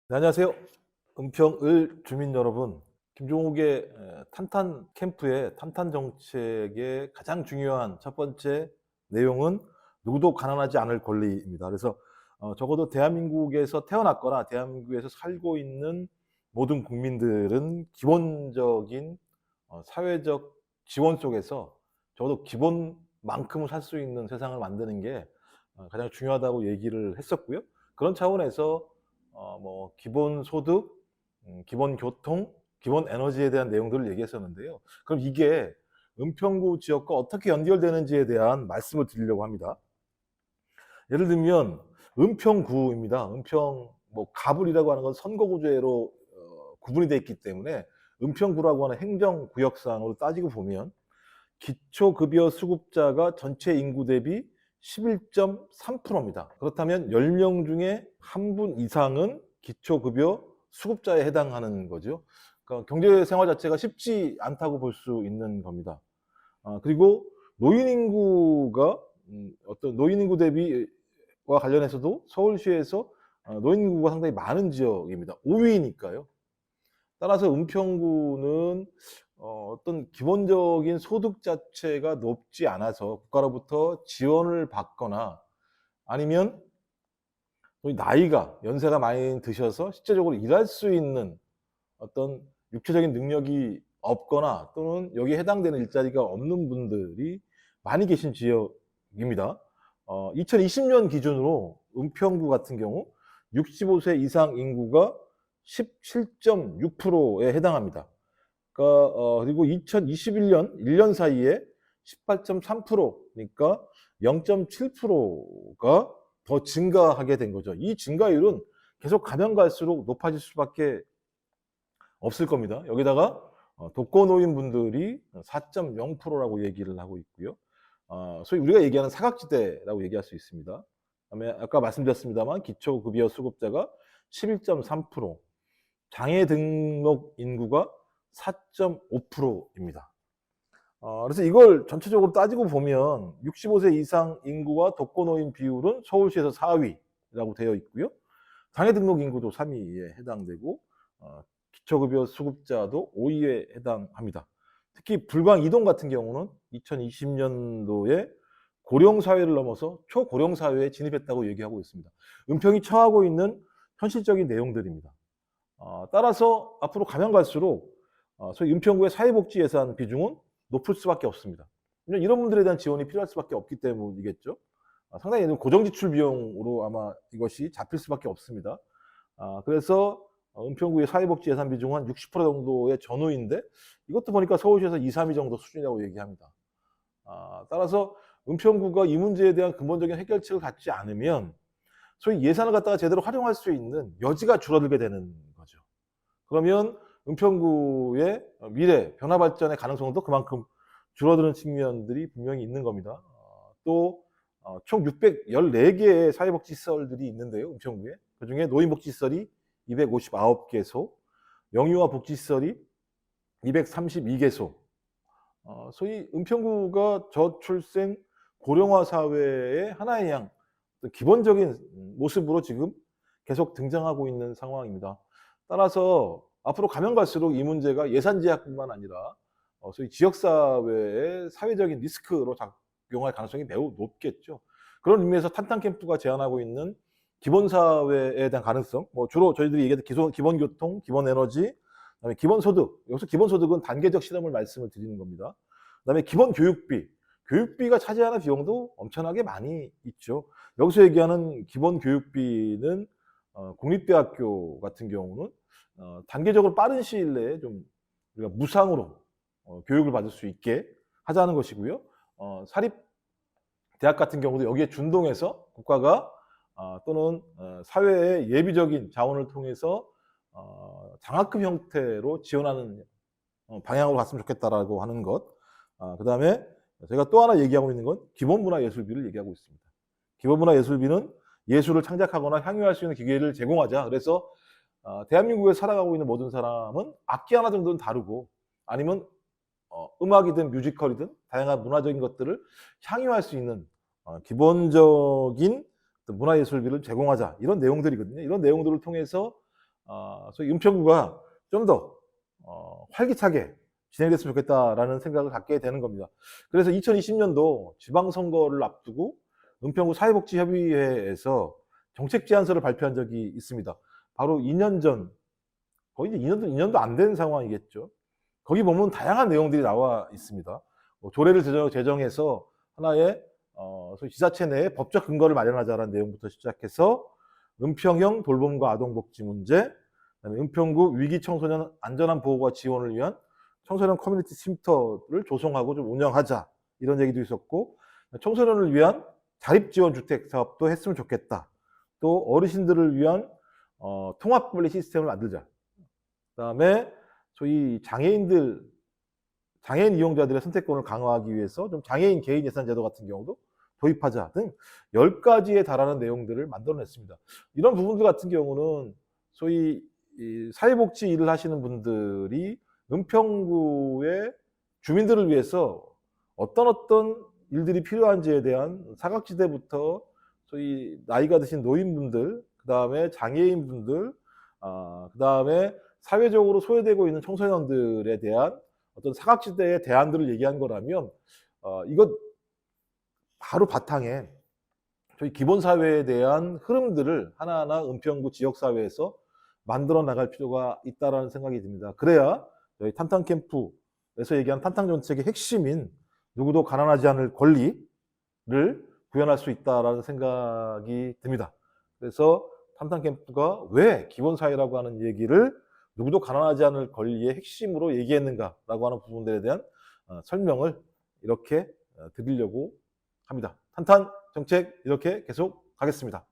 네, 안녕하세요. 은평을 주민 여러분. 김종욱의 탄탄 캠프의 탄탄 정책의 가장 중요한 첫 번째 내용은 누구도 가난하지 않을 권리입니다. 그래서 적어도 대한민국에서 태어났거나 대한민국에서 살고 있는 모든 국민들은 기본적인 사회적 지원 속에서 적어도 기본만큼은 살 수 있는 세상을 만드는 게 가장 중요하다고 얘기를 했었고요. 그런 차원에서 기본 소득, 기본 교통, 기본 에너지에 대한 내용들을 얘기했었는데요. 그럼 이게 은평구 지역과 어떻게 연결되는지에 대한 말씀을 드리려고 합니다. 예를 들면 은평구입니다. 은평 가불이라고 하는 건 선거구제로 구분이 되어 있기 때문에 은평구라고 하는 행정구역상으로 따지고 보면 기초급여 수급자가 전체 인구 대비 11.3%입니다. 그렇다면 10명 중에 한 분 이상은 기초급여 수급자에 해당하는 거죠. 그러니까 경제 생활 자체가 쉽지 않다고 볼 수 있는 겁니다. 그리고 노인 인구가 어떤 노인 인구 대비와 관련해서도 서울시에서 노인 인구가 상당히 많은 지역입니다. 5위니까요. 따라서 은평구는 어떤 기본적인 소득 자체가 높지 않아서 국가로부터 지원을 받거나 아니면 나이가 연세가 많이 드셔서 실제적으로 일할 수 있는 어떤 육체적인 능력이 없거나 또는 여기에 해당되는 일자리가 없는 분들이 많이 계신 지역입니다. 2020년 기준으로 은평구 같은 경우 65세 이상 인구가 17.6%에 해당합니다. 그리고 2021년 1년 사이에 18.3%니까 0.7%가 더 증가하게 된 거죠. 이 증가율은 계속 가면 갈수록 높아질 수밖에 없을 겁니다. 여기다가 독거노인분들이 4.0%라고 얘기를 하고 있고요. 소위 우리가 얘기하는 사각지대라고 얘기할 수 있습니다. 그다음에 아까 말씀드렸습니다만 기초급여 수급자가 11.3%, 장애 등록 인구가 4.5%입니다. 그래서 이걸 전체적으로 따지고 보면 65세 이상 인구와 독거노인 비율은 서울시에서 4위라고 되어 있고요. 장애 등록 인구도 3위에 해당되고 기초급여 수급자도 5위에 해당합니다. 특히 불광 이동 같은 경우는 2020년도에 고령사회를 넘어서 초고령사회에 진입했다고 얘기하고 있습니다. 은평이 처하고 있는 현실적인 내용들입니다. 따라서 앞으로 가면 갈수록 소위 은평구의 사회복지 예산 비중은 높을 수밖에 없습니다. 이런 분들에 대한 지원이 필요할 수밖에 없기 때문이겠죠. 상당히 고정지출 비용으로 아마 이것이 잡힐 수밖에 없습니다. 그래서 은평구의 사회복지 예산 비중은 한 60% 정도의 전후인데 이것도 보니까 서울시에서 2, 3위 정도 수준이라고 얘기합니다. 따라서 은평구가 이 문제에 대한 근본적인 해결책을 갖지 않으면 소위 예산을 갖다가 제대로 활용할 수 있는 여지가 줄어들게 되는 거죠. 그러면 은평구의 미래 변화 발전의 가능성도 그만큼 줄어드는 측면들이 분명히 있는 겁니다. 또 총 614개의 사회복지시설들이 있는데요, 은평구에. 그중에 노인복지시설이 259개소, 영유아 복지시설이 232개소. 소위 은평구가 저출생 고령화 사회의 하나의 기본적인 모습으로 지금 계속 등장하고 있는 상황입니다. 따라서 앞으로 가면 갈수록 이 문제가 예산 제약뿐만 아니라 소위 지역사회의 사회적인 리스크로 작용할 가능성이 매우 높겠죠. 그런 의미에서 탄탄 캠프가 제안하고 있는 기본사회에 대한 가능성, 주로 저희들이 얘기했던 기본교통, 기본에너지, 그다음에 기본소득. 여기서 기본소득은 단계적 실험을 말씀을 드리는 겁니다. 그다음에 기본교육비. 교육비가 차지하는 비용도 엄청나게 많이 있죠. 여기서 얘기하는 기본교육비는 공립대학교 같은 경우는 단계적으로 빠른 시일 내에 좀 우리가 무상으로 교육을 받을 수 있게 하자는 것이고요. 사립대학 같은 경우도 여기에 준동해서 국가가 또는 사회의 예비적인 자원을 통해서 장학금 형태로 지원하는 방향으로 갔으면 좋겠다라고 하는 것. 그다음에 제가 또 하나 얘기하고 있는 건 기본문화예술비를 얘기하고 있습니다. 기본문화예술비는 예술을 창작하거나 향유할 수 있는 기회를 제공하자. 그래서 대한민국에 살아가고 있는 모든 사람은 악기 하나 정도는 다루고 아니면 음악이든 뮤지컬이든 다양한 문화적인 것들을 향유할 수 있는 기본적인 문화예술비를 제공하자. 이런 내용들이거든요. 이런 내용들을 통해서 소위 은평구가 좀 더 활기차게 진행됐으면 좋겠다라는 생각을 갖게 되는 겁니다. 그래서 2020년도 지방선거를 앞두고 은평구 사회복지협의회에서 정책 제안서를 발표한 적이 있습니다. 바로 2년 전, 거의 이제 2년도 안 된 상황이겠죠. 거기 보면 다양한 내용들이 나와 있습니다. 조례를 제정해서 하나의 소위 지자체 내에 법적 근거를 마련하자라는 내용부터 시작해서 은평형 돌봄과 아동복지 문제, 그다음에 은평구 위기 청소년 안전한 보호와 지원을 위한 청소년 커뮤니티 쉼터를 조성하고 좀 운영하자 이런 얘기도 있었고, 청소년을 위한 자립지원주택 사업도 했으면 좋겠다. 또 어르신들을 위한 통합관리 시스템을 만들자. 그다음에 소위 장애인 이용자들의 선택권을 강화하기 위해서 좀 장애인 개인 예산 제도 같은 경우도 도입하자 등 10가지에 달하는 내용들을 만들어냈습니다. 이런 부분들 같은 경우는 소위 사회복지 일을 하시는 분들이 은평구의 주민들을 위해서 어떤 일들이 필요한지에 대한 사각지대부터 소위 나이가 드신 노인분들, 그 다음에 장애인분들, 그 다음에 사회적으로 소외되고 있는 청소년들에 대한 어떤 사각지대의 대안들을 얘기한 거라면, 이것 바로 바탕에 저희 기본사회에 대한 흐름들을 하나하나 은평구 지역사회에서 만들어 나갈 필요가 있다는 생각이 듭니다. 그래야 저희 탄탄캠프에서 얘기한 탄탄정책의 핵심인 누구도 가난하지 않을 권리를 구현할 수 있다는 생각이 듭니다. 그래서 탄탄캠프가 왜 기본사회라고 하는 얘기를 누구도 가난하지 않을 권리의 핵심으로 얘기했는가라고 하는 부분들에 대한 설명을 이렇게 드리려고 합니다. 탄탄 정책 이렇게 계속 가겠습니다.